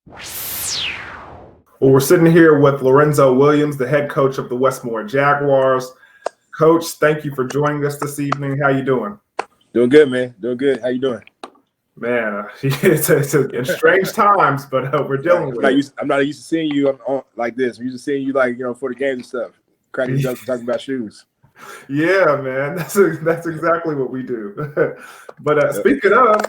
Well, we're sitting here with Lorenzo Williams, the head coach of the Westmoore Jaguars. Coach, thank you for joining us this evening. How you doing? Doing good, man. Doing good. How you doing? Man, it's in strange times, but we're dealing with it. I'm not used to seeing you on like this. I'm used to seeing you for the games and stuff, cracking jokes and talking about shoes. Yeah, man, that's exactly what we do. But speaking of,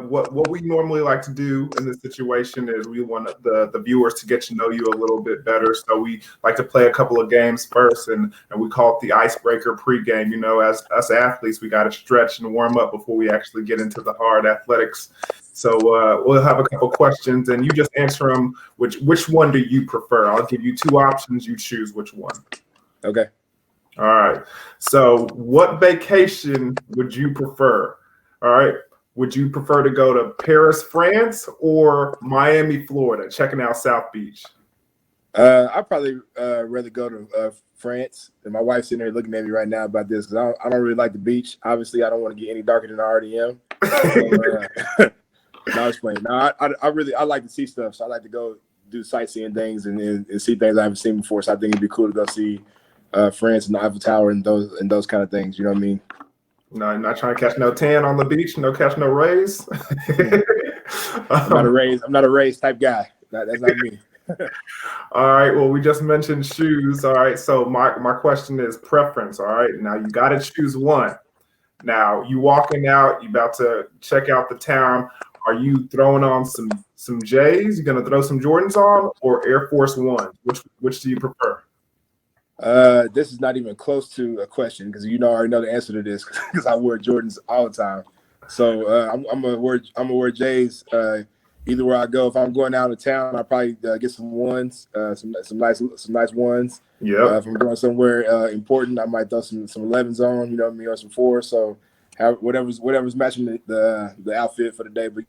what we normally like to do in this situation is we want the viewers to get to know you a little bit better. So we like to play a couple of games first, and we call it the icebreaker pregame. You know, as us athletes, we got to stretch and warm up before we actually get into the hard athletics. So we'll have a couple questions, and you just answer them. Which one do you prefer? I'll give you two options. You choose which one. Okay. All right. So what vacation would you prefer? All right. Would you prefer to go to Paris, France, or Miami, Florida, checking out South Beach? I'd probably rather go to France. And my wife's sitting there looking at me right now about this because I don't really like the beach. Obviously, I don't want to get any darker than I already am. So, no, I was playing. No, I like to see stuff. So I like to go do sightseeing things and see things I haven't seen before. So I think it'd be cool to go see France and the Eiffel Tower and those kind of things. You know what I mean? No, you're not trying to catch no tan on the beach. No catch no rays. I'm not a rays type guy. That's not me. All right. Well, we just mentioned shoes. All right. So my question is preference. All right. Now you got to choose one. Now you walking out. You about to check out the town. Are you throwing on some J's? You gonna throw some Jordans on or Air Force One? Which do you prefer? This is not even close to a question because I already know the answer to this because I wear Jordans all the time. So I'm gonna wear J's either where I go. If I'm going out of town, I'll probably get some ones, some nice ones. Yeah. If I'm going somewhere important, I might throw some 11s on. You know what I mean, or some 4s. So whatever's matching the outfit for the day. But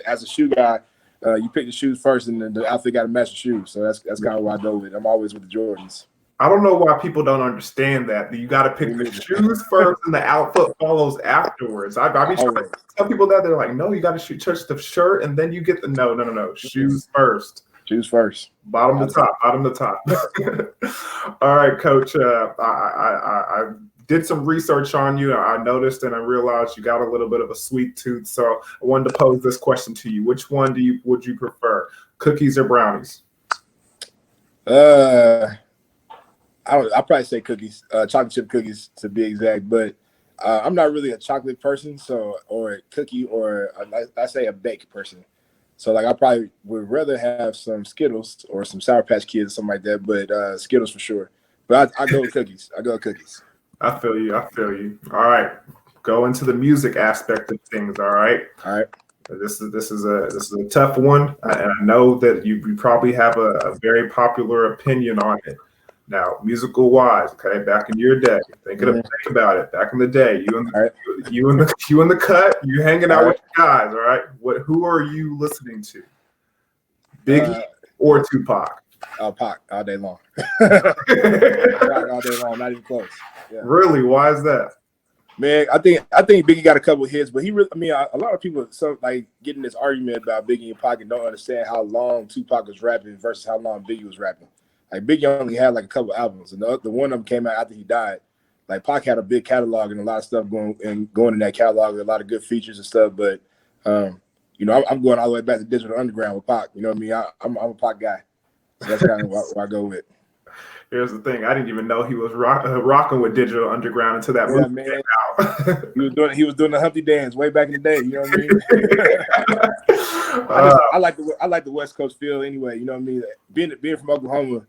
as a shoe guy, you pick the shoes first, and then the outfit got to match the shoes. So that's kind of why I go with it. I'm always with the Jordans. I don't know why people don't understand that. You got to pick the shoes first and the outfit follows afterwards. I be trying to tell people that. They're like, no, you got to touch the shirt and then you get the no. Shoes first. Shoes first. Bottom to top. All right, Coach. I did some research on you. I noticed and I realized you got a little bit of a sweet tooth. So I wanted to pose this question to you. Which one would you prefer? Cookies or brownies? I'll probably say cookies, chocolate chip cookies to be exact. But I'm not really a chocolate person, or a cookie, or I say a bake person. So I probably would rather have some Skittles or some Sour Patch Kids or something like that. But Skittles for sure. But I go with cookies. I feel you. All right, go into the music aspect of things. All right. This is a tough one, and I know that you probably have a very popular opinion on it. Now, musical wise, okay, back in your day, think about it. Back in the day, you in the cut, you hanging out with your guys, all right? Who are you listening to? Biggie or Tupac? Pac all day long. All day long, not even close. Yeah. Really? Why is that? Man, I think Biggie got a couple of hits, but a lot of people getting this argument about Biggie and Pac and don't understand how long Tupac was rapping versus how long Biggie was rapping. Like Biggie only had a couple albums, and the one of them came out after he died. Like Pac had a big catalog and a lot of stuff going in that catalog, a lot of good features and stuff. But I'm going all the way back to Digital Underground with Pac. You know what I mean? I'm a Pac guy, so that's kind of what I go with. Here's the thing: I didn't even know he was rocking with Digital Underground until that movie came out. He was doing the Humpty dance way back in the day. You know what I mean? I like the West Coast feel anyway. You know what I mean? Being from Oklahoma,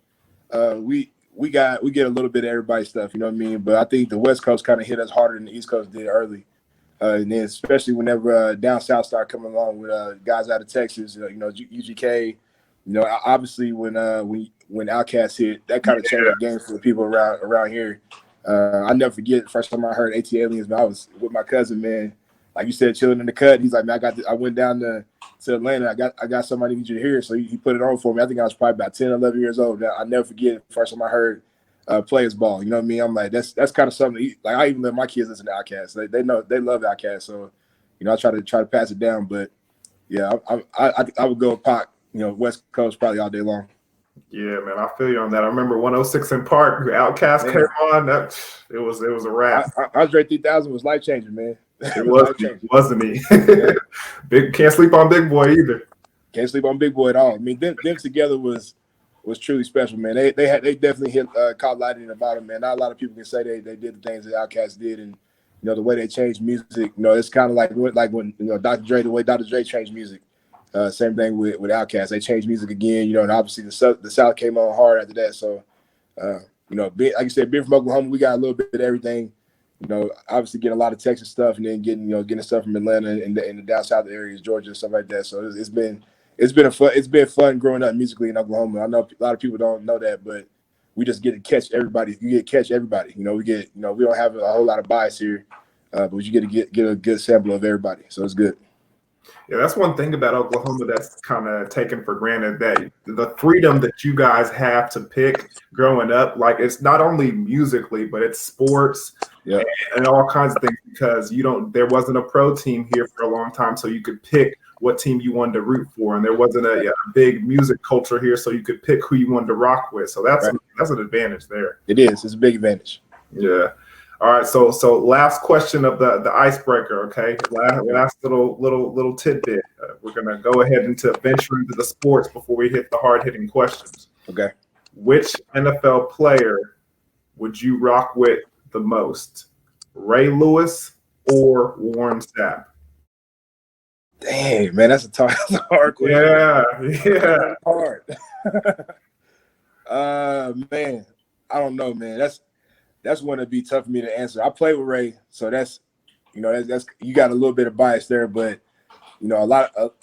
we get a little bit of everybody's stuff. You know what I mean? But I think the West Coast kind of hit us harder than the East Coast did early, and then especially whenever down south started coming along with guys out of Texas. UGK. Obviously when Outkast hit, that kind of changed the game for the people around here. I never forget the first time I heard AT Aliens. Man, I was with my cousin, man. Like you said, chilling in the cut. He's like, man, I went down to Atlanta. I got somebody need you to hear. So he put it on for me. I think I was probably about 10, 11 years old. I never forget the first time I heard Players Ball. You know what I mean? I'm like, that's kind of something. I even let my kids listen to Outkast. They know they love Outkast. So I try to pass it down. But yeah, I would go with Pac West Coast probably all day long. Yeah, man, I feel you on that. I remember 106 in Park, Outkast came on. It was a wrap. Andre 3000 was life changing, man. It was, wasn't he? Big can't sleep on Big Boy either. Can't sleep on Big Boy at all. I mean, them together was truly special, man. They definitely hit caught lightning about them, man. Not a lot of people can say they did the things that Outkast did, and the way they changed music. It's kind of like when Dr. Dre, the way Dr. Dre changed music. Same thing with Outkast. They changed music again, and obviously the South came on hard after that. So, like I said, being from Oklahoma, we got a little bit of everything. Obviously getting a lot of Texas stuff, and then getting stuff from Atlanta and the down south areas, Georgia, stuff like that. So it's been fun growing up musically in Oklahoma. I know a lot of people don't know that, but we just get to catch everybody. You get to catch everybody. We don't have a whole lot of bias here, but you get to get a good sample of everybody. So it's good. Yeah, that's one thing about Oklahoma that's kind of taken for granted, that the freedom that you guys have to pick growing up, like it's not only musically, but it's sports and all kinds of things, because there wasn't a pro team here for a long time, so you could pick what team you wanted to root for, and there wasn't a big music culture here, so you could pick who you wanted to rock with. So that's an advantage there. It is. It's a big advantage. Yeah. All right, so last question of the icebreaker, okay? Last little tidbit. We're gonna go ahead into venture into the sports before we hit the hard hitting questions. Okay. Which NFL player would you rock with the most, Ray Lewis or Warren Sapp? Dang, man, that's a hard question. Yeah. Hard. Man, I don't know, man. That's one that'd be tough for me to answer. I played with Ray, so that's you got a little bit of bias there, but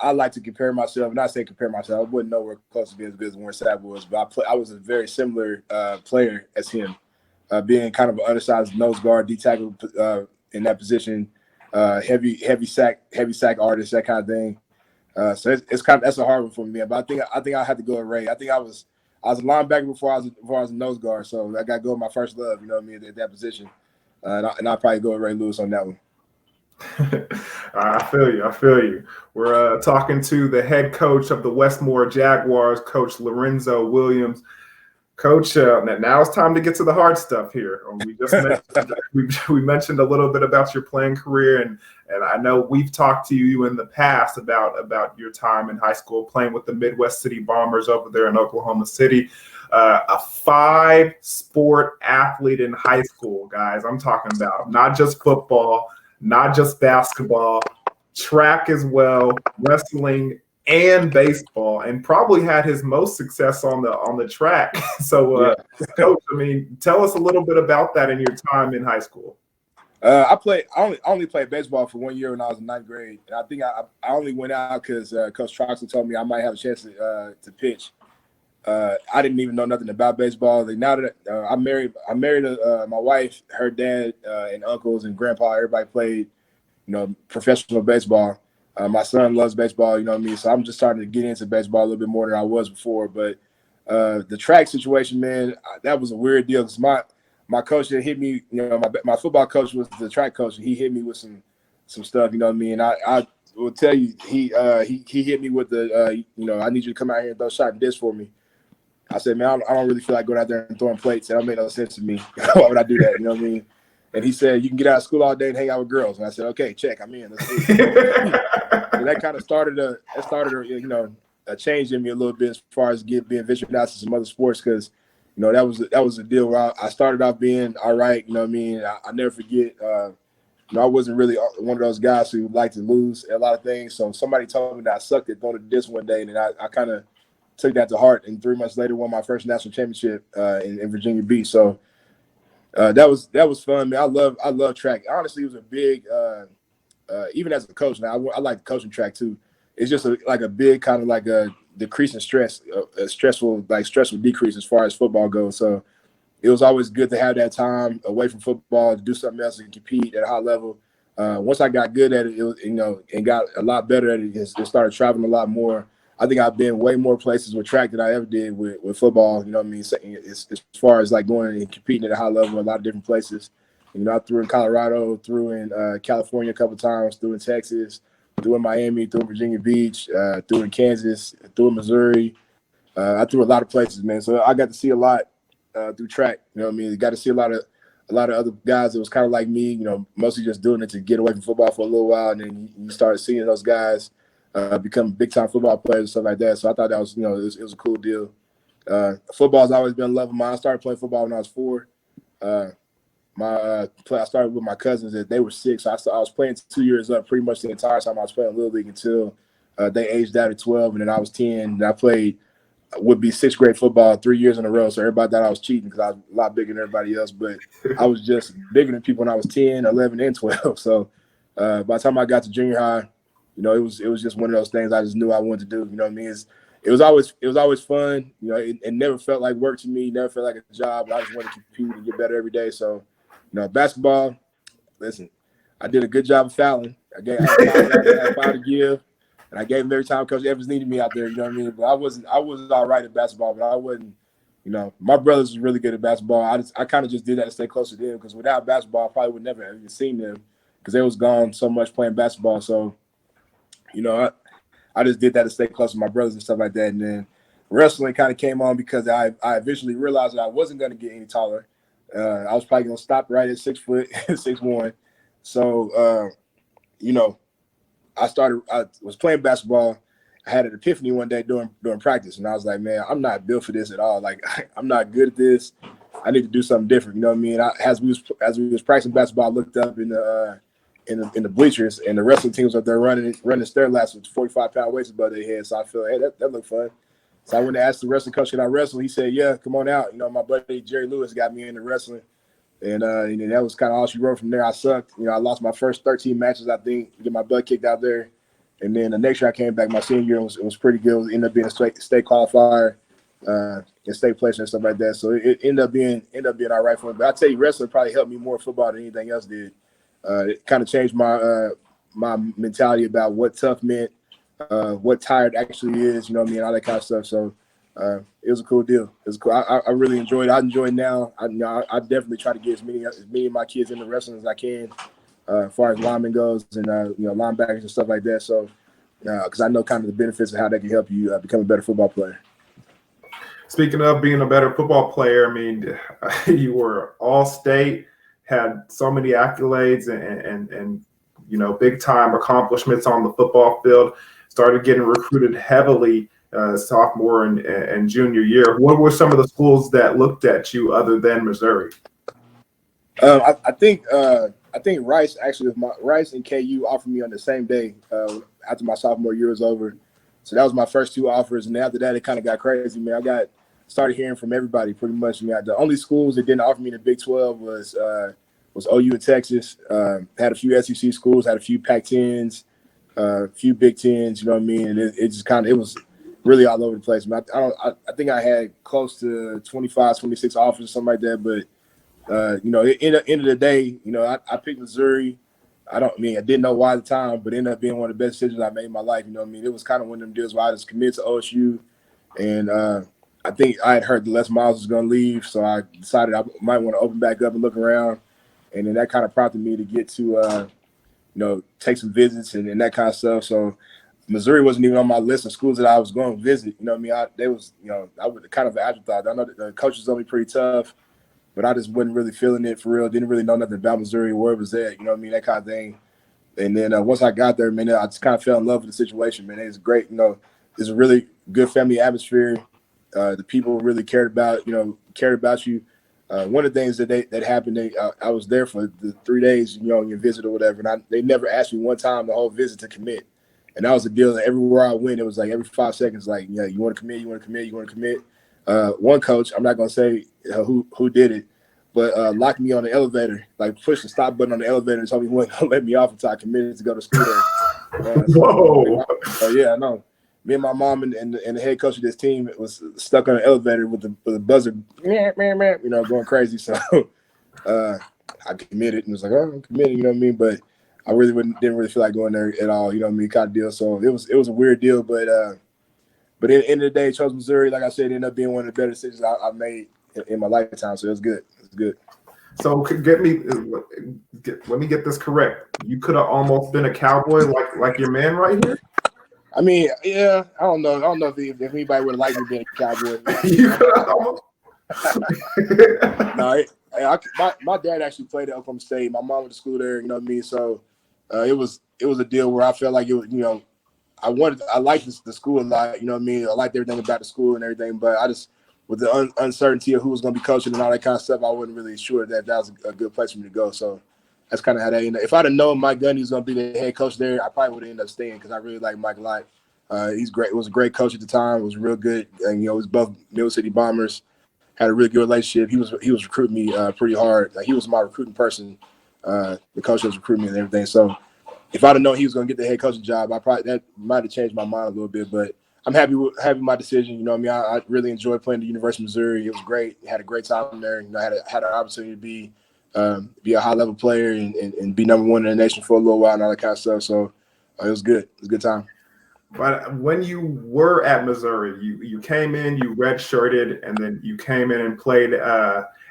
I like to compare myself. Not say compare myself. I wouldn't know where close to be as good as Warren Sapp was, but I was a very similar player as him, being kind of an undersized nose guard, D tackle in that position, heavy sack artist, that kind of thing. So that's a hard one for me, but I think I had to go with Ray. I think I was a linebacker before I was a nose guard, so I got to go with my first love, at that position. And I'll probably go with Ray Lewis on that one. I feel you. We're talking to the head coach of the Westmoore Jaguars, Coach Lorenzo Williams. Coach, now it's time to get to the hard stuff here. We just we mentioned a little bit about your playing career, and I know we've talked to you in the past about your time in high school playing with the Midwest City Bombers over there in Oklahoma City. A 5-sport athlete in high school, guys. I'm talking about not just football, not just basketball, track as well, wrestling, and baseball, and probably had his most success on the track. So, Coach, tell us a little bit about that in your time in high school. I only played baseball for 1 year when I was in 9th grade, and I think I only went out because Coach Troxel told me I might have a chance to pitch. I didn't even know nothing about baseball. Now that I married my wife, her dad and uncles and grandpa, everybody played, professional baseball. My son loves baseball, so I'm just starting to get into baseball a little bit more than I was before. But the track situation, man, that was a weird deal, because my coach that hit me, my football coach was the track coach, and he hit me with some stuff, and I will tell you, he hit me with the I need you to come out here and throw shot and disc for me. I said, man, I don't really feel like going out there and throwing plates. That don't make no sense to me. Why would I do that? You know what I mean? And he said, you can get out of school all day and hang out with girls. And I said, okay, check. I'm in. Let's do it. And that kind of started a change in me a little bit as far as being ventured out to some other sports, because, that was a deal where I started off being all right. I never forget. I wasn't really one of those guys who liked to lose at a lot of things. So somebody told me that I sucked at throwing the disc one day, and I kind of took that to heart. And 3 months later, won my first national championship in Virginia Beach. So that was fun, man. I love track. Honestly, it was a big, even as a coach now, I like coaching track too. It's just like a big kind of like a decrease in stress, a stressful decrease as far as football goes. So it was always good to have that time away from football to do something else and compete at a high level. Once I got good at it, and got a lot better at it, and started traveling a lot more. I think I've been way more places with track than I ever did with football. As far as like going and competing at a high level, a lot of different places. I threw in Colorado, threw in California a couple times, threw in Texas, threw in Miami, threw in Virginia Beach, threw in Kansas, threw in Missouri. I threw a lot of places, man. So I got to see a lot through track. You know what I mean? Got to see a lot of other guys that was kind of like me, you know, mostly just doing it to get away from football for a little while. And then you start seeing those guys become big-time football players and stuff like that. So I thought that was, you know, it was a cool deal. Football's always been a love of mine. I started playing football when I was 4. I started with my cousins that they were 6. So I was playing 2 years up pretty much the entire time I was playing Little League until they aged out at 12. And then I was 10. And I played would be 6th grade football 3 years in a row. So everybody thought I was cheating because I was a lot bigger than everybody else. But I was just bigger than people when I was 10, 11, and 12. So by the time I got to junior high, you know, it was just one of those things I just knew I wanted to do. You know what I mean? It was always fun. You know, it never felt like work to me. Never felt like a job. I just wanted to compete and get better every day. So, you know, basketball. Listen, I did a good job of fouling. I had 5 to give. And I gave him every time Coach Evans needed me out there, you know what I mean? But I was all right at basketball, but I wasn't, you know, my brothers was really good at basketball. I kind of just did that to stay close to them because without basketball, I probably would never have even seen them because they was gone so much playing basketball. So, you know, I just did that to stay close to my brothers and stuff like that. And then wrestling kind of came on because I eventually realized that I wasn't going to get any taller. I was probably going to stop right at 6 foot, 6'1". So, you know, I was playing basketball. I had an epiphany one day during practice, and I was like, man, I'm not built for this at all. Like, I'm not good at this. I need to do something different. You know what I mean? As we was practicing basketball, I looked up in the bleachers, and the wrestling team was up there running stair lats with 45-pound weights above their head. So I feel, hey, that looked fun. So I went to ask the wrestling coach, can I wrestle? He said, yeah, come on out. You know, my buddy Jerry Lewis got me into wrestling. And that was kind of all she wrote from there. I sucked. You know, I lost my first 13 matches, I think, get my butt kicked out there. And then the next year I came back my senior year, it was pretty good. It ended up being a state qualifier, and state place and stuff like that. So it ended up being all right for me. But I tell you, wrestling probably helped me more football than anything else did. It kind of changed my mentality about what tough meant, what tired actually is, you know what I mean, all that kind of stuff. So it was a cool deal. It was cool. I really enjoyed it. I enjoy it now. I definitely try to get as many of my kids into wrestling as I can, as far as linemen goes and linebackers and stuff like that. So because I know kind of the benefits of how that can help you become a better football player. Speaking of being a better football player, I mean, you were all state, had so many accolades and you know, big time accomplishments on the football field. Started getting recruited heavily sophomore and junior year. What were some of the schools that looked at you other than Missouri? I think Rice actually, Rice and KU offered me on the same day after my sophomore year was over. So that was my first 2 offers, and after that, it kind of got crazy, man. I started hearing from everybody pretty much. I mean, the only schools that didn't offer me the Big 12 was OU in Texas. Had a few SEC schools, had a few Pac-10s, a few Big 10s. You know what I mean? And it just kind of it was really all over the place. I think I had close to 25, 26 offers or something like that. But you know, in the end of the day, you know, I picked Missouri. I didn't know why at the time, but it ended up being one of the best decisions I made in my life. You know what I mean? It was kind of one of them deals where I just committed to OSU, and I think I had heard that Les Miles was going to leave, so I decided I might want to open back up and look around, and then that kind of prompted me to get to, you know, take some visits and that kind of stuff. So Missouri wasn't even on my list of schools that I was going to visit. You know what I mean? I was kind of an afterthought. I know that the coaches told me pretty tough, but I just wasn't really feeling it for real. Didn't really know nothing about Missouri, where it was at, you know what I mean, that kind of thing. And then once I got there, man, I just kind of fell in love with the situation, man. It was great. You know, it's a really good family atmosphere. The people really cared about you. One of the things that happened, I was there for the 3 days, you know, your visit or whatever, and they never asked me one time the whole visit to commit. And that was the deal. That everywhere I went, it was like every 5 seconds, like, yeah, you want to commit, you want to commit, you want to commit. One coach, I'm not gonna say who did it, but locked me on the elevator, like pushed the stop button on the elevator and told me he wasn't gonna let me off until I committed to go to school there. Whoa! Yeah, I know. Me and my mom and the head coach of this team was stuck on the elevator with the buzzer, you know, going crazy. So I committed and was like, oh, I'm committed, you know what I mean? But I really didn't really feel like going there at all, you know what I mean, kind of deal. So it was a weird deal, but at the end of the day, I chose Missouri. Like I said, it ended up being one of the better decisions I made in my lifetime. So it was good. It was good. So let me get this correct. You could have almost been a cowboy like your man right here. I mean, yeah, I don't know. I don't know if anybody would like me being a cowboy. You could have almost. No, my dad actually played at Oklahoma State. My mom went to school there. You know what I mean? So it was a deal where I felt like it was, I liked the school a lot. You know what I mean? I liked everything about the school and everything, but I just with the uncertainty of who was going to be coaching and all that kind of stuff, I wasn't really sure that was a good place for me to go. So that's kind of how that ended. If I'd have known Mike Gundy was going to be the head coach there, I probably would have ended up staying because I really like Mike a lot. He's great. It was a great coach at the time. It was real good. And, it was both Mill City Bombers. Had a really good relationship. He was recruiting me pretty hard. Like he was my recruiting person. The coach was recruiting me and everything. So if I'd have known he was going to get the head coaching job, that might have changed my mind a little bit. But I'm happy with my decision. You know what I mean? I really enjoyed playing at the University of Missouri. It was great. Had a great time there. I had an opportunity to be a high level player and be number one in the nation for a little while and all that kind of stuff. So it was good. It was a good time. But when you were at Missouri, you came in, you redshirted, and then you came in and played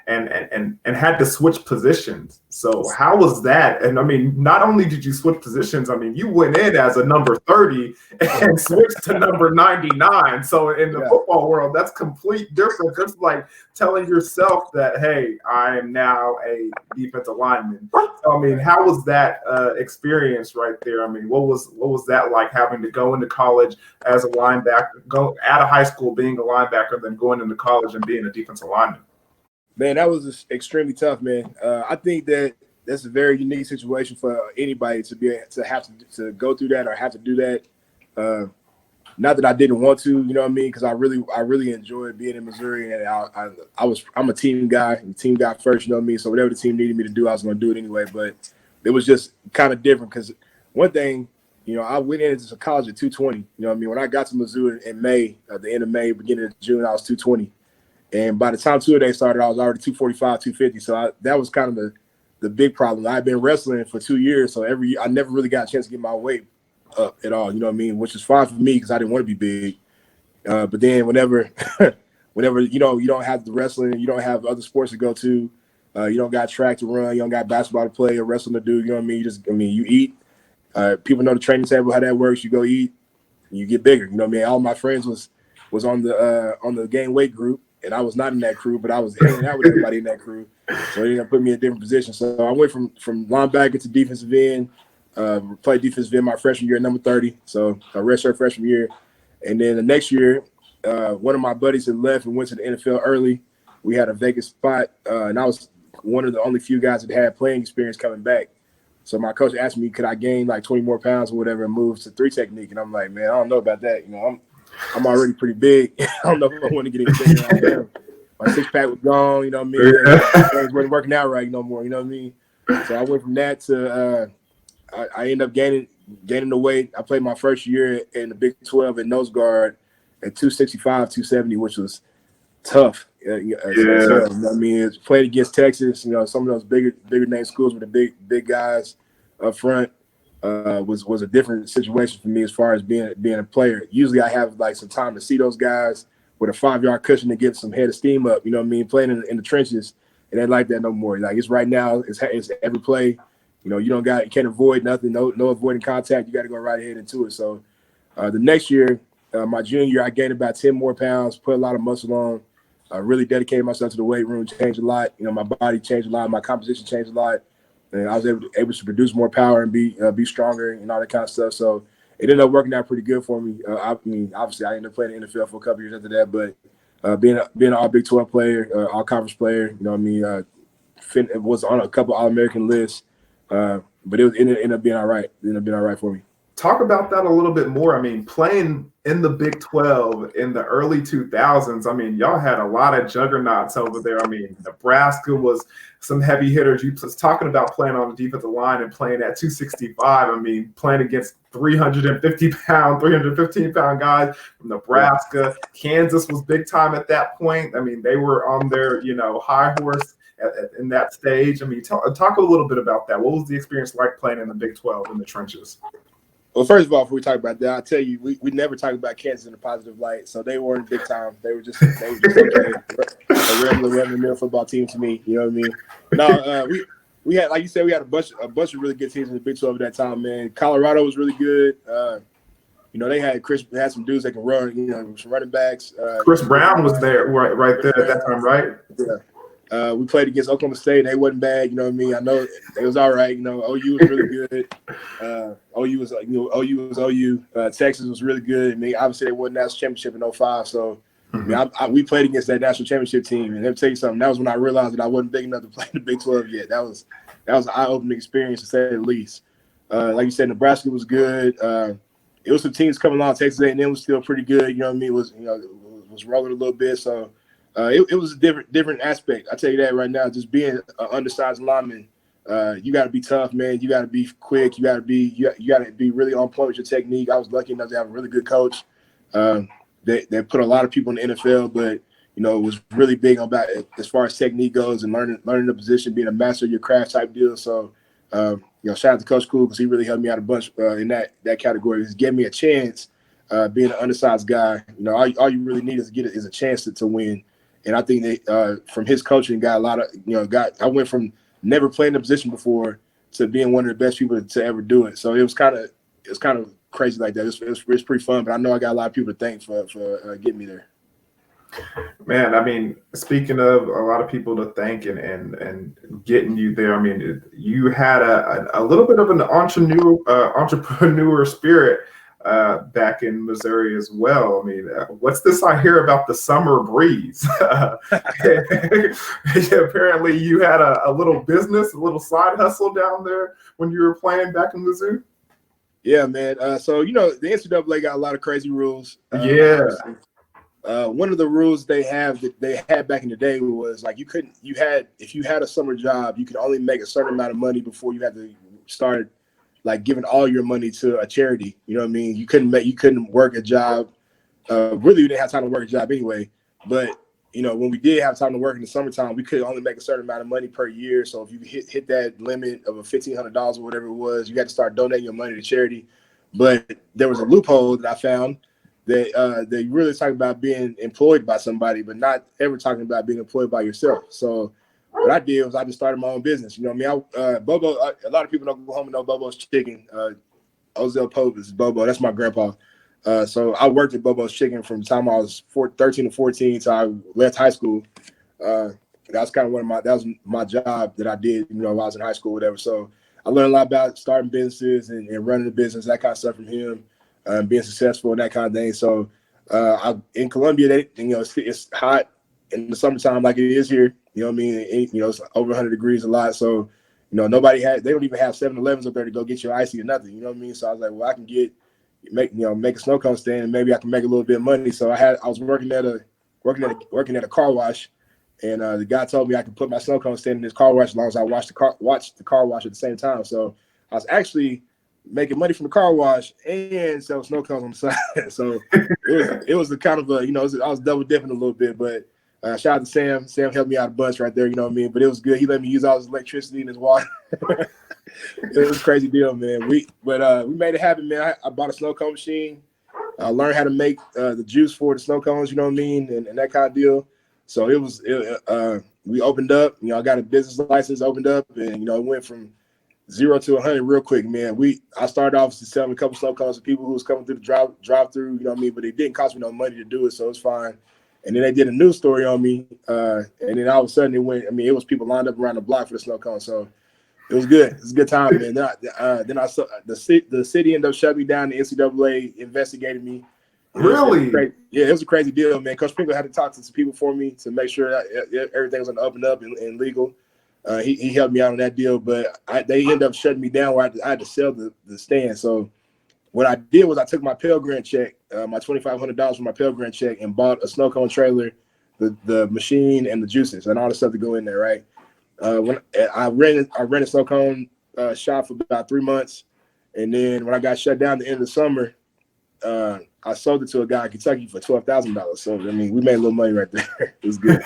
and had to switch positions. So how was that? And I mean, not only did you switch positions, I mean, you went in as a number 30 and switched to number 99. So in the football world, that's complete difference. It's like telling yourself that, hey, I am now a defensive lineman. So I mean, how was that experience right there? I mean, what was that like having to go into college as a linebacker, go out of high school being a linebacker, then going into college and being a defensive lineman? Man, that was extremely tough, man. I think that's a very unique situation for anybody to have to go through that or have to do that. Not that I didn't want to, you know what I mean? Because I really enjoyed being in Missouri, and I'm a team guy first, you know what I mean? So whatever the team needed me to do, I was going to do it anyway. But it was just kind of different because one thing, I went into college at 220. You know what I mean? When I got to Missouri in May, at the end of May, beginning of June, I was 220. And by the time two-a-day started, I was already 245, 250. So that was kind of the big problem. I had been wrestling for 2 years, so I never really got a chance to get my weight up at all, you know what I mean? Which is fine for me because I didn't want to be big. But then whenever you don't have the wrestling, you don't have other sports to go to, you don't got track to run, you don't got basketball to play or wrestling to do, you know what I mean? You eat. People know the training table, how that works. You go eat, and you get bigger. You know what I mean? All my friends was on the gain weight group. And I was not in that crew, but I was hanging out with everybody in that crew. So they put me in a different position. So I went from linebacker to defensive end, played defensive end my freshman year at number 30. So a redshirt freshman year. And then the next year, one of my buddies had left and went to the NFL early. We had a vacant spot, and I was one of the only few guys that had playing experience coming back. So my coach asked me, could I gain like 20 more pounds or whatever and move to 3 technique? And I'm like, man, I don't know about that. I'm already pretty big. I don't know if I want to get any bigger. My six-pack was gone, you know what I mean? Things wasn't working out right no more, you know what I mean? So I went from that to I ended up gaining the weight. I played my first year in the Big 12 at nose guard at 265, 270, which was tough. So, you know what I mean? Played against Texas, some of those bigger name schools with the big guys up front. Was a different situation for me as far as being a player. Usually I have like some time to see those guys with a 5-yard cushion to get some head of steam up, you know what I mean? Playing in the trenches, it ain't like that no more. Like it's right now, it's every play. You can't avoid nothing, no avoiding contact. You got to go right ahead into it. So the next year, my junior year, I gained about 10 more pounds, put a lot of muscle on. I really dedicated myself to the weight room, changed a lot. My body changed a lot, my composition changed a lot. And I was able to produce more power and be stronger and all that kind of stuff. So it ended up working out pretty good for me. Obviously, I ended up playing in the NFL for a couple years after that. But being an all Big 12 player, all conference player, it was on a couple All-American lists. But it ended up being all right. It ended up being all right for me. Talk about that a little bit more. I mean, playing in the Big 12 in the early 2000s, I mean, y'all had a lot of juggernauts over there. I mean, Nebraska was some heavy hitters. You was talking about playing on the defensive line and playing at 265. I mean, playing against 315-pound guys from Nebraska. Kansas was big time at that point. I mean, they were on their, high horse in that stage. I mean, talk a little bit about that. What was the experience like playing in the Big 12 in the trenches? Well, first of all, before we talk about that, I'll tell you, we never talk about Kansas in a positive light. So they weren't big time. They were just okay. A regular mill football team to me. You know what I mean? No, we had, like you said, we had a bunch of really good teams in the Big 12 at that time, man. Colorado was really good. They had some dudes that can run, some running backs. Chris Brown was there right there at that time, right? Yeah. We played against Oklahoma State. They wasn't bad, you know what I mean? I know it was all right. OU was really good. OU was OU. Texas was really good. I mean, obviously they won the national championship in 05. So we played against that national championship team. And let me tell you something. That was when I realized that I wasn't big enough to play in the Big 12 yet. That was an eye-opening experience, to say the least. Like you said, Nebraska was good. It was some teams coming along. Texas A&M was still pretty good. You know what I mean? It was rolling a little bit. So it was a different aspect. I tell you that right now. Just being an undersized lineman, you got to be tough, man. You got to be quick. You got to be really on point with your technique. I was lucky enough to have a really good coach. They put a lot of people in the NFL, but it was really big about it as far as technique goes and learning the position, being a master of your craft type deal. So. Shout out to Coach Cool, because he really helped me out a bunch in that category. He gave me a chance, being an undersized guy. All you really need is a chance to win. And I think that from his coaching, got a lot of I went from never playing the position before to being one of the best people to ever do it. So it was kind of crazy like that. It was pretty fun, but I know I got a lot of people to thank for getting me there. Man, I mean, speaking of a lot of people to thank and getting you there, I mean, you had a little bit of an entrepreneur spirit back in Missouri as well. I mean, what's this I hear about the summer breeze? Apparently, you had a little business, a little side hustle down there when you were playing back in Missouri. Yeah, man. So the NCAA got a lot of crazy rules. One of the rules they had back in the day was like if you had a summer job, you could only make a certain amount of money before you had to start like giving all your money to a charity. You know what I mean? You couldn't work a job. Really, you didn't have time to work a job anyway. But when we did have time to work in the summertime, we could only make a certain amount of money per year. So if you hit that limit of $1,500 or whatever it was, you had to start donating your money to charity. But there was a loophole that I found. They really talk about being employed by somebody, but not ever talking about being employed by yourself. So what I did was I just started my own business. You know what I mean? Bobo, a lot of people in Oklahoma know Bobo's Chicken. Ozell Pope is Bobo. That's my grandpa. So I worked at Bobo's Chicken from the time I was 13 to 14 until I left high school. That's kind of that was my job that I did, while I was in high school or whatever. So I learned a lot about starting businesses and running the business, that kind of stuff from him. Being successful and that kind of thing. So in Columbia, it's hot in the summertime like it is here. You know what I mean? It's over 100 degrees a lot. So, they don't even have 7-Elevens up there to go get your icy or nothing. You know what I mean? So I was like, well, I can make a snow cone stand and maybe I can make a little bit of money. So I was working at a car wash, and the guy told me I could put my snow cone stand in his car wash as long as I watched the car wash at the same time. So I was actually making money from the car wash and sell snow cones on the side. So it was the kind of I was double dipping a little bit, but shout out to Sam. Sam helped me out a bunch right there, you know what I mean? But it was good. He let me use all his electricity and his water. It was a crazy deal, man. We made it happen, man. I bought a snow cone machine. I learned how to make the juice for the snow cones, you know what I mean? And that kind of deal. So we opened up, I got a business license opened up, and it went from 0 to 100 real quick, man. I started off selling a couple snow cones to people who was coming through the drive through, you know what I mean? But it didn't cost me no money to do it, so it's fine. And then they did a news story on me, and then all of a sudden it was people lined up around the block for the snow cone. So it was good. It was a good time, man. Then I saw the city ended up shutting me down. The NCAA investigated me. Really? It was a crazy deal, man. Coach Sprinkle had to talk to some people for me to make sure that everything was on the up and up and legal. He helped me out on that deal, but they ended up shutting me down where I had to sell the stand. So what I did was I took my Pell Grant check, my $2,500 from my Pell Grant check, and bought a snow cone trailer, the machine, and the juices and all the stuff to go in there, right? When I ran a snow cone shop for about 3 months, and then when I got shut down at the end of the summer, I sold it to a guy in Kentucky for $12,000. So I mean, we made a little money right there. It was good.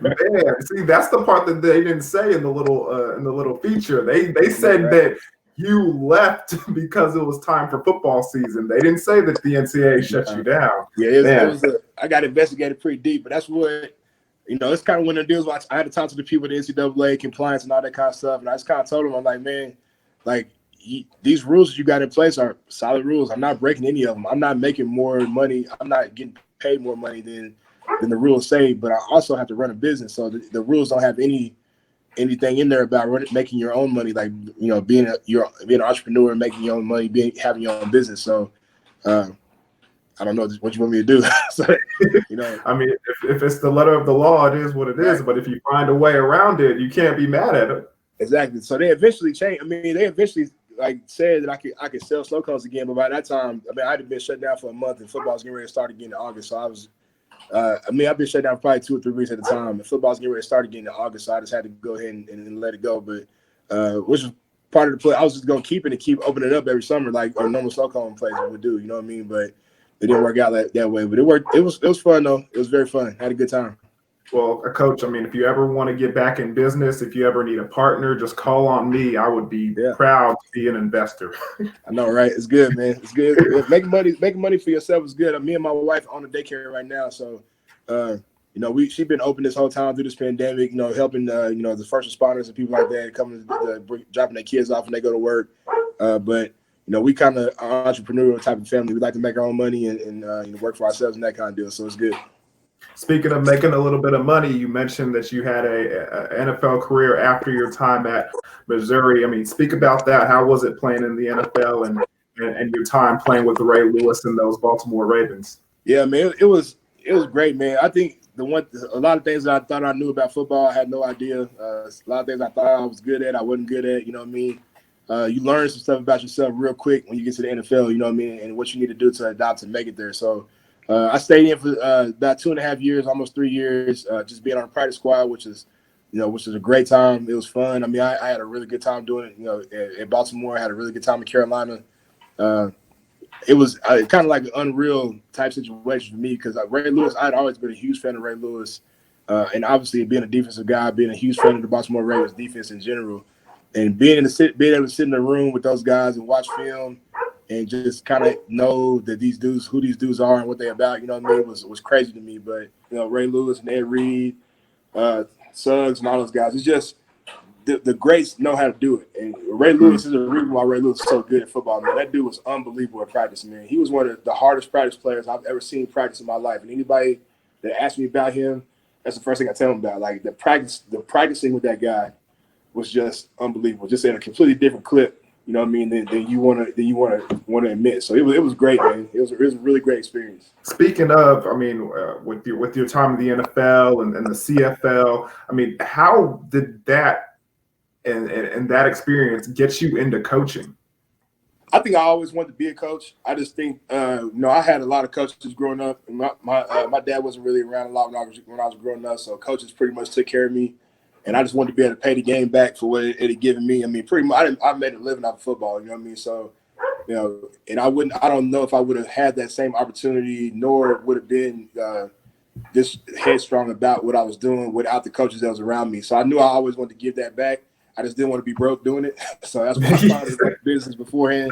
Man, see, that's the part that they didn't say in the little feature. They said that you left because it was time for football season. They didn't say that the NCAA shut you down. Yeah, it was I got investigated pretty deep, but that's what, it's kind of one of the deals where I had to talk to the people at the NCAA, compliance and all that kind of stuff. And I just kind of told them, I'm like, man, like, these rules you got in place are solid rules. I'm not breaking any of them. I'm not making more money. I'm not getting paid more money than the rules say, but I also have to run a business. So the rules don't have anything in there about making your own money, like, being an entrepreneur and making your own money, having your own business. So I don't know what you want me to do. So, I mean, if it's the letter of the law, it is what it is. But if you find a way around it, you can't be mad at it. Exactly. So they eventually changed. I mean, they eventually said that I could sell slow cones again, but by that time, I mean, I had been shut down for a month, and football was getting ready to start again in August. So I was, I've been shut down for probably 2 or 3 weeks at a time, and football's getting ready to start again in August. So I just had to go ahead and let it go. But which was part of the play. I was just gonna keep it and keep opening it up every summer, like a normal slow cone place would do. You know what I mean? But it didn't work out that way. But it worked. It was fun though. It was very fun. I had a good time. Well, Coach, I mean, if you ever want to get back in business, if you ever need a partner, just call on me. I would be proud to be an investor. I know, right? It's good, man. It's good. Making money for yourself is good. Me and my wife own a daycare right now, so she's been open this whole time through this pandemic. Helping the first responders and people like that coming dropping their kids off when they go to work. But we kind of are entrepreneurial type of family. We like to make our own money and work for ourselves and that kind of deal. So it's good. Speaking of making a little bit of money, you mentioned that you had a NFL career after your time at Missouri. I mean, speak about that. How was it playing in the NFL and your time playing with Ray Lewis and those Baltimore Ravens? Yeah, man, it was great, man. I think a lot of things that I thought I knew about football, I had no idea. A lot of things I thought I was good at, I wasn't good at. You know what I mean? You learn some stuff about yourself real quick when you get to the NFL. You know what I mean, and what you need to do to adapt to make it there. So. I stayed in for about 2.5 years, almost 3 years, just being on a practice squad, which is a great time. It was fun. I mean, I had a really good time doing it. At Baltimore, I had a really good time in Carolina. It was kind of like an unreal type situation for me because Ray Lewis, I'd always been a huge fan of Ray Lewis, and obviously being a defensive guy, being a huge fan of the Baltimore Ravens defense in general, and being able to sit in the room with those guys and watch film. And just kind of know that who these dudes are and what they're about, you know what I mean, was crazy to me. But, Ray Lewis and Ed Reed, Suggs and all those guys, it's just the greats know how to do it. And Ray Lewis is the reason why Ray Lewis is so good at football, man. That dude was unbelievable at practice, man. He was one of the hardest practice players I've ever seen practice in my life. And anybody that asks me about him, that's the first thing I tell them about. Like, the practicing with that guy was just unbelievable, just in a completely different clip. You know what I mean? Than you want to admit. So it was great, man. It was a really great experience. Speaking of, I mean, with your time in the NFL and the CFL, I mean, how did that and that experience get you into coaching? I think I always wanted to be a coach. I just think, I had a lot of coaches growing up. And my dad wasn't really around a lot when I was growing up, so coaches pretty much took care of me. And I just wanted to be able to pay the game back for what it had given me. I mean, pretty much, I made a living off of football. You know what I mean? So, and I don't know if I would have had that same opportunity, nor would have been this headstrong about what I was doing without the coaches that was around me. So I knew I always wanted to give that back. I just didn't want to be broke doing it. So that's why I started business beforehand.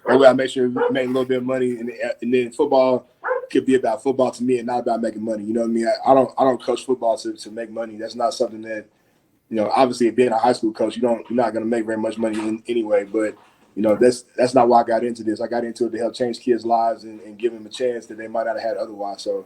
That way I make sure we made a little bit of money, and then football could be about football to me and not about making money. You know what I mean? I don't coach football to make money. That's not something that. Obviously being a high school coach, you're not going to make very much money anyway. But that's not why I got into this. I got into it to help change kids' lives and give them a chance that they might not have had otherwise. So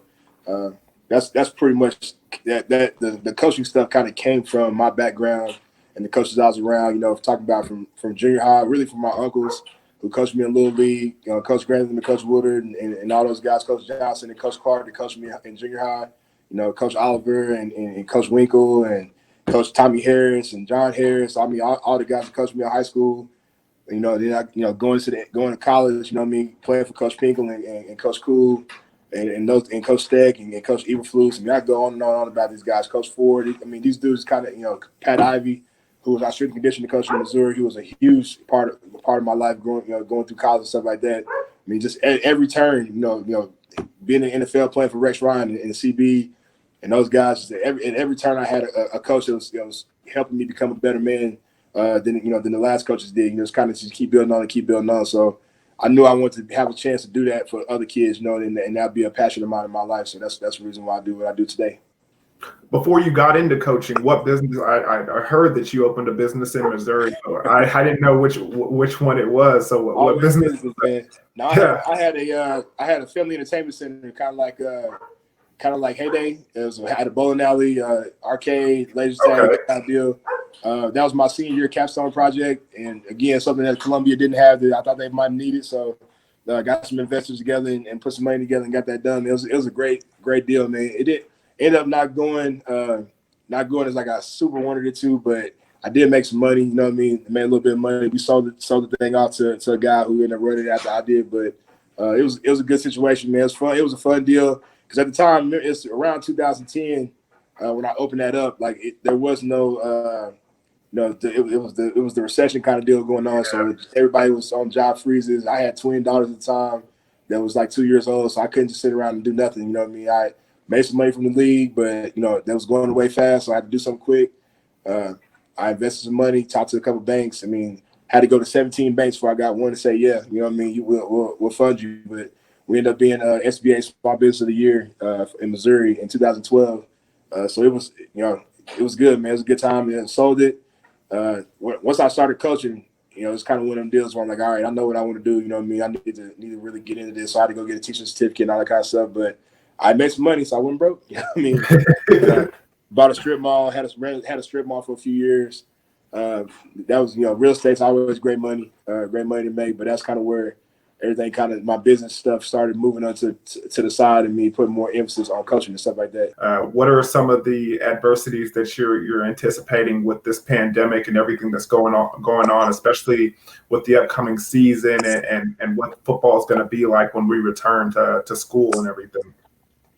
that's pretty much that. The coaching stuff kind of came from my background and the coaches I was around. Talking about from junior high, really from my uncles who coached me in Little League, Coach Grantham and Coach Woodard and all those guys, Coach Johnson and Coach Clark that coached me in junior high. Coach Oliver and Coach Winkle and Coach Tommy Harris and John Harris. I mean, all the guys that coached me in high school. Then I, going to college. You know what I mean, playing for Coach Pinkel and Coach Cool and Coach Steck and Coach Eberflus. I mean, I go on and on about these guys. Coach Ford. I mean, these dudes kind of Pat Ivy, who was our strength and conditioning coach in Missouri. He was a huge part of my life going through college and stuff like that. I mean, just at every turn, being in the NFL, playing for Rex Ryan and CB. And those guys, every turn I had a coach that was helping me become a better man than the last coaches did. It's kind of just keep building on and keep building on. So I knew I wanted to have a chance to do that for other kids, and that'd be a passion of mine in my life. So that's the reason why I do what I do today. Before you got into coaching, what business? I heard that you opened a business in Missouri. So I didn't know which one it was. So what business? Man. No, I had a family entertainment center, kind of like Heyday. Had a bowling alley, arcade, laser tag kind of deal. That was my senior year capstone project, and again, something that Columbia didn't have that I thought they might need it. So got some investors together and put some money together and got that done. It was a great deal, man. It ended up not going as like I super wanted it to, but I did make some money. You know what I mean? Made a little bit of money. We sold the thing off to a guy who ended up running it after I did, but it was a good situation, man. It was fun. It was a fun deal because at the time it's around 2010 when I opened that up. Like there was no. It was the recession kind of deal going on. So everybody was on job freezes. I had twin daughters at the time that was like 2 years old, so I couldn't just sit around and do nothing. You know what I mean? I made some money from the league, but that was going away fast, so I had to do something quick. I invested some money, talked to a couple banks. I mean, had to go to 17 banks before I got one to say, yeah, you know what I mean, we'll fund you. But we ended up being SBA Small Business of the Year in Missouri in 2012. So it was, it was good, man. It was a good time. And sold it. Once I started coaching, it's kind of one of them deals where I'm like, all right, I know what I want to do. You know what I mean? I need to really get into this. So I had to go get a teaching certificate and all that kind of stuff. But I made some money, so I wasn't broke. You know what I mean? Bought a strip mall, had a strip mall for a few years. That was, real estate's always great money to make. But that's kind of where everything my business stuff started moving on to the side, and me putting more emphasis on coaching and stuff like that. What are some of the adversities that you're anticipating with this pandemic and everything that's going on, especially with the upcoming season and what football is going to be like when we return to school and everything?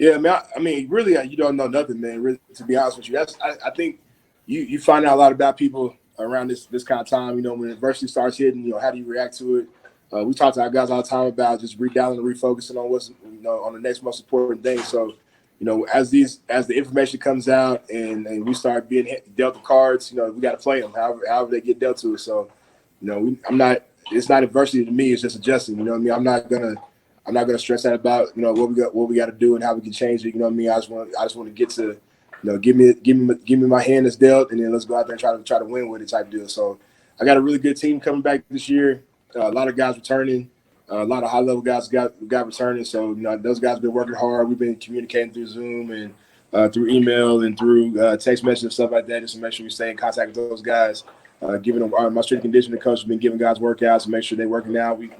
Yeah, man. I mean, really, you don't know nothing, man. Really, to be honest with you, I think you find out a lot about people around this kind of time. When adversity starts hitting, how do you react to it? We talk to our guys all the time about just redialing and refocusing on what's on the next most important thing. So, as the information comes out and we start being dealt the cards, we got to play them however they get dealt to us. So, it's not adversity to me. It's just adjusting. You know what I mean? I'm not gonna stress out about what we got to do and how we can change it. You know what I mean? I just want to get to give me my hand that's dealt, and then let's go out there and try to win with it type deal. So I got a really good team coming back this year. A lot of guys returning, a lot of high level guys got returning. So those guys have been working hard. We've been communicating through Zoom and through email and through text messages and stuff like that, just to make sure we stay in contact with those guys. Giving them my strength and conditioning coach has been giving guys workouts to make sure they're working out. We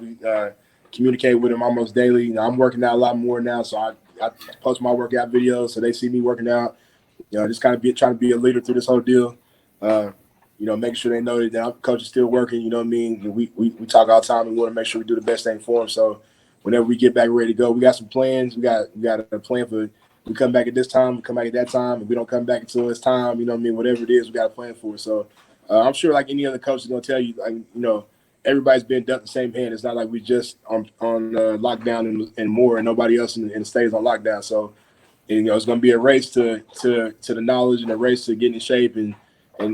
communicate with them almost daily. I'm working out a lot more now, so I post my workout videos so they see me working out. Just kind of trying to be a leader through this whole deal. Making sure they know that I'm coach is still working. You know what I mean? We talk all the time and we want to make sure we do the best thing for them. So whenever we get back ready to go, we got some plans. We got a plan for we come back at this time, we come back at that time. If we don't come back until it's time, you know what I mean? Whatever it is, we got a plan for it. So I'm sure like any other coach is going to tell you, like, everybody's been dealt the same hand. It's not like we just on lockdown and more, and nobody else in the state is on lockdown. So, it's going to be a race to the knowledge and a race to getting in shape and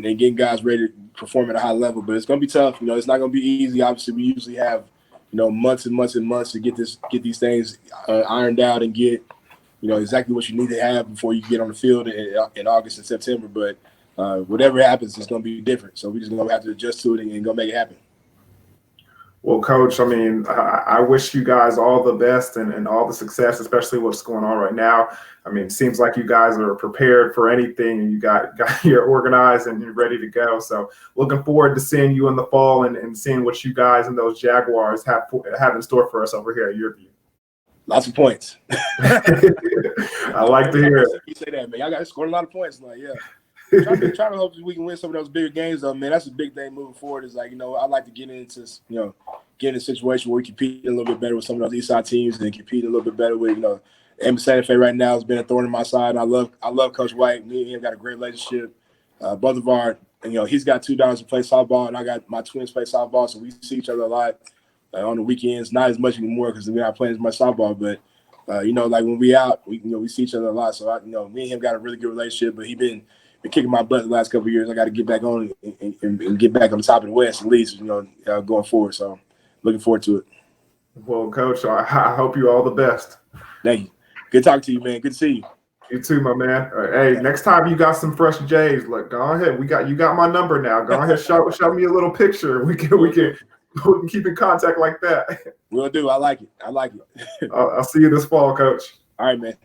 getting guys ready to perform at a high level. But it's going to be tough. It's not going to be easy. Obviously, we usually have months and months and months to get these things ironed out and get exactly what you need to have before you get on the field in August and September. But whatever happens, it's going to be different. So we're just going to have to adjust to it and go make it happen. Well, Coach, I mean, I wish you guys all the best and all the success, especially what's going on right now. I mean, it seems like you guys are prepared for anything and you're organized and you're ready to go. So looking forward to seeing you in the fall and seeing what you guys and those Jaguars have in store for us over here at YurView. Lots of points. I like to hear it. You say that, man. Y'all got to score a lot of points. Like, yeah. Trying to hope we can win some of those bigger games, though, man. That's a big thing moving forward. Is like, I like to get into a situation where we compete a little bit better with some of those East Side teams and compete a little bit better with Emma Santa Fe right now has been a thorn in my side. I love Coach White. Me and him got a great relationship. Both of our he's got 2 daughters who play softball, and I got my twins play softball, so we see each other a lot on the weekends. Not as much anymore because we're not playing as much softball, but like when we out, we see each other a lot. So me and him got a really good relationship. But he been been kicking my butt the last couple of years. I got to get back on and get back on the top of the West at least, going forward. So looking forward to it. Well, Coach, I hope you all the best. Thank you. Good talking to you, man. Good to see you. You too, my man. Hey, next time you got some fresh J's, look, go ahead. You got my number now. Go ahead, show me a little picture. We can keep in contact like that. Will do. I like it. I'll see you this fall, Coach. All right, man.